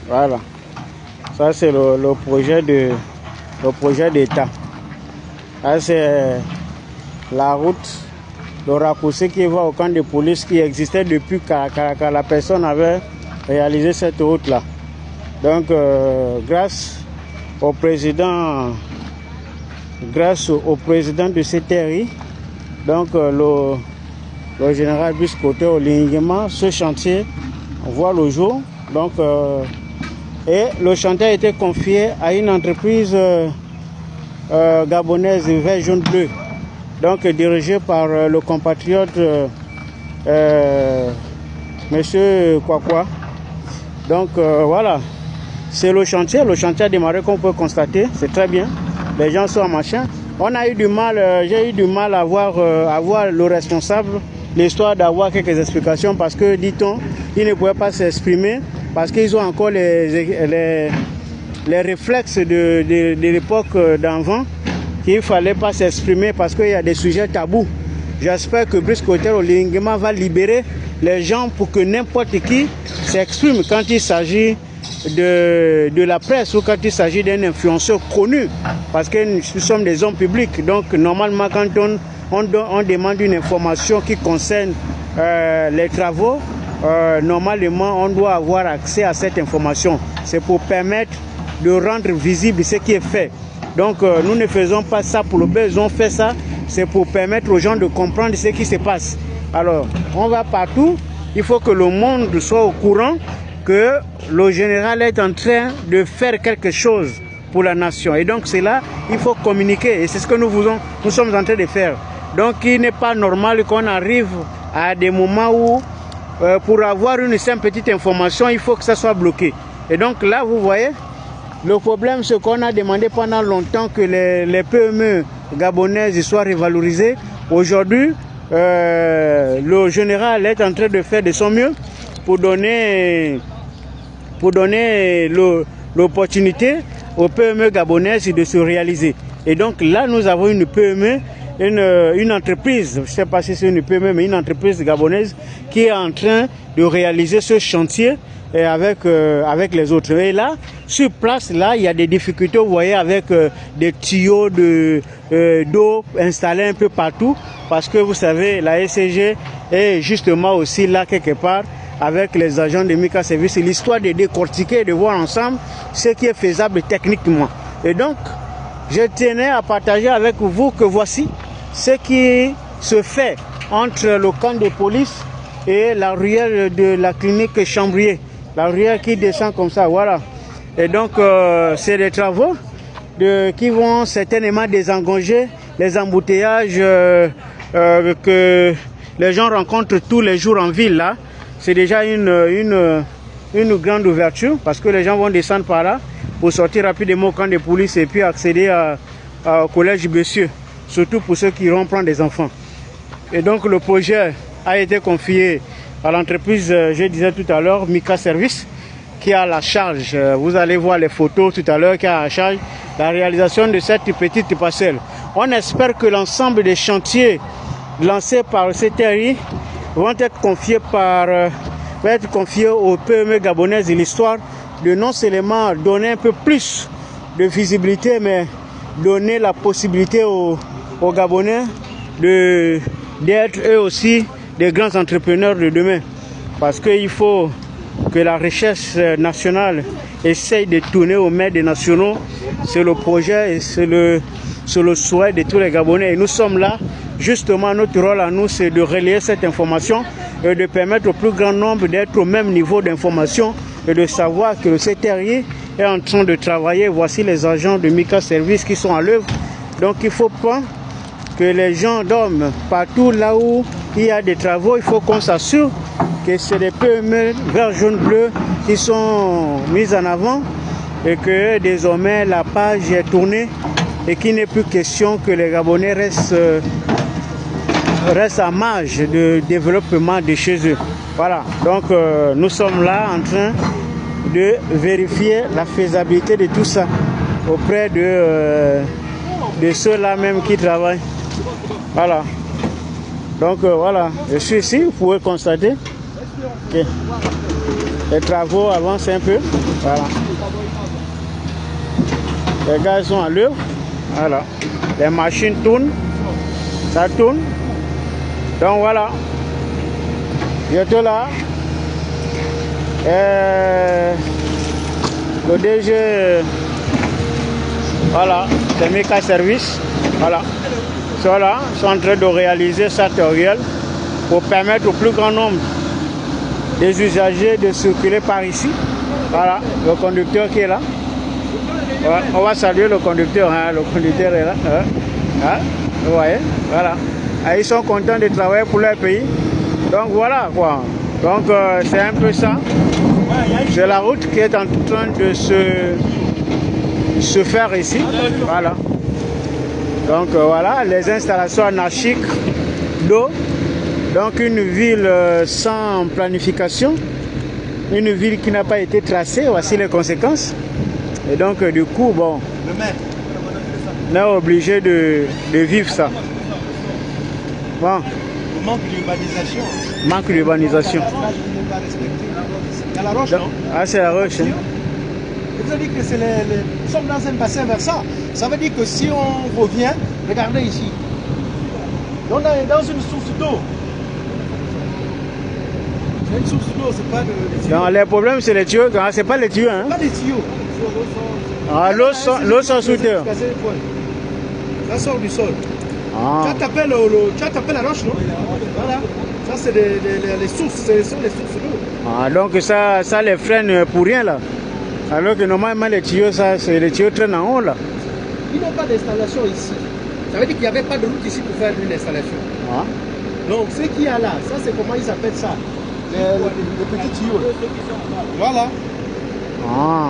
Voilà. Ça, c'est le projet d'État. Là, c'est la route, le raccourci qui va au camp de police qui existait depuis que la personne avait réalisé cette route-là. Donc, grâce au président de CTRI, donc le général Brice Clotaire Oligui, ce chantier voit le jour. Donc, et le chantier a été confié à une entreprise gabonaise vert jaune bleu, donc dirigée par le compatriote monsieur Kwakwa. Donc voilà, c'est le chantier a démarré, comme on peut constater, c'est très bien, les gens sont en machin. On a eu du mal, j'ai eu du mal à voir le responsable, l'histoire d'avoir quelques explications, parce que, dit-on, il ne pouvait pas s'exprimer, parce qu'ils ont encore les réflexes de l'époque d'avant, qu'il ne fallait pas s'exprimer parce qu'il y a des sujets tabous. J'espère que Brice Clotaire Oligui va libérer les gens pour que n'importe qui s'exprime quand il s'agit de la presse ou quand il s'agit d'un influenceur connu, parce que nous sommes des hommes publics. Donc normalement, quand on demande une information qui concerne les travaux, normalement on doit avoir accès à cette information. C'est pour permettre de rendre visible ce qui est fait. Donc nous ne faisons pas ça pour le besoin, on fait ça, c'est pour permettre aux gens de comprendre ce qui se passe. Alors, on va partout, il faut que le monde soit au courant que le général est en train de faire quelque chose pour la nation. Et donc c'est là, il faut communiquer, et c'est ce que nous sommes en train de faire. Donc il n'est pas normal qu'on arrive à des moments où, pour avoir une simple petite information, il faut que ça soit bloqué. Et donc là, vous voyez, le problème, c'est qu'on a demandé pendant longtemps que les PME gabonaises soient révalorisées. Aujourd'hui, le général est en train de faire de son mieux pour donner l'opportunité aux PME gabonaises de se réaliser. Et donc là, nous avons une PME, une entreprise, je ne sais pas si c'est une PME, mais une entreprise gabonaise qui est en train de réaliser ce chantier et avec les autres. Et là, sur place, là, il y a des difficultés, vous voyez, avec des tuyaux d'eau installés un peu partout, parce que vous savez, la SCG est justement aussi là quelque part avec les agents de Mika Service. L'histoire de décortiquer et de voir ensemble ce qui est faisable techniquement. Et donc, je tenais à partager avec vous que voici ce qui se fait entre le camp de police et la ruelle de la clinique Chambrier. La ruelle qui descend comme ça, voilà. Et donc, c'est des travaux qui vont certainement désengorger les embouteillages que les gens rencontrent tous les jours en ville, là. C'est déjà une grande ouverture, parce que les gens vont descendre par là pour sortir rapidement au camp de police et puis accéder au collège Bessieux, surtout pour ceux qui vont prendre des enfants. Et donc, le projet a été confié à l'entreprise, je disais tout à l'heure, Mika Service, qui a la charge, vous allez voir les photos tout à l'heure, qui a la charge la réalisation de cette petite parcelle. On espère que l'ensemble des chantiers lancés par le CTRI vont être confiés aux PME gabonaises, et l'histoire de non seulement donner un peu plus de visibilité, mais donner la possibilité aux Gabonais d'être eux aussi des grands entrepreneurs de demain. Parce qu'il faut que la recherche nationale essaye de tourner aux mains des nationaux. C'est le projet et c'est le souhait de tous les Gabonais. Et nous sommes là, justement, notre rôle à nous, c'est de relayer cette information et de permettre au plus grand nombre d'être au même niveau d'information et de savoir que le CTRI est en train de travailler. Voici les agents de Mika Service qui sont à l'œuvre. Donc il ne faut pas que les gens dorment. Partout là où il y a des travaux, il faut qu'on s'assure que c'est des PME vert, jaune, bleu qui sont mis en avant et que désormais la page est tournée et qu'il n'est plus question que les Gabonais restent à marge de développement de chez eux. Voilà, donc nous sommes là en train de vérifier la faisabilité de tout ça auprès de ceux-là même qui travaillent. Voilà. Donc voilà, je suis ici, vous pouvez constater. Okay. Les travaux avancent un peu. Voilà. Les gars sont à l'heure. Voilà. Les machines tournent. Ça tourne. Donc voilà. Bientôt là. Le DG. Voilà. C'est Mika Service. Voilà. Ils sont là. Ils sont en train de réaliser cette ruelle pour permettre au plus grand nombre des usagers de circuler par ici. Voilà. Le conducteur qui est là. Ouais, on va saluer le conducteur, hein. Le conducteur est là. Hein. Vous voyez, voilà. Et ils sont contents de travailler pour leur pays. Donc voilà quoi. Donc c'est un peu ça. C'est la route qui est en train de se faire ici. Voilà. Donc voilà, les installations anarchiques d'eau. Donc une ville sans planification. Une ville qui n'a pas été tracée. Voici les conséquences. Et donc, du coup, bon, on est obligé de vivre ça. Bon. Manque d'urbanisation. Manque d'urbanisation. Il y a la roche, non? Ah, c'est la roche. Hein. Vous avez dit que c'est nous sommes dans un bassin versant. Ça veut dire que si on revient, regardez ici. On est dans une source d'eau. C'est une source d'eau, c'est pas de. Non, les problèmes, c'est les tuyaux. C'est pas les tuyaux. Hein. Pas des tuyaux. Ah, l'eau sort sous terre. Ça sort du sol. Ah. Tu as tapé la roche, non? Voilà. Ça, c'est les sources. Ce sont les sources d'eau. Ah, donc ça les freine pour rien là. Alors que normalement, les tuyaux, c'est les tuyaux traînent en haut là. Ils n'ont pas d'installation ici. Ça veut dire qu'il n'y avait pas de route ici pour faire une installation. Ah. Donc, ce qu'il y a là, ça, c'est comment ils appellent ça? Les petits tuyaux. Voilà. Ah.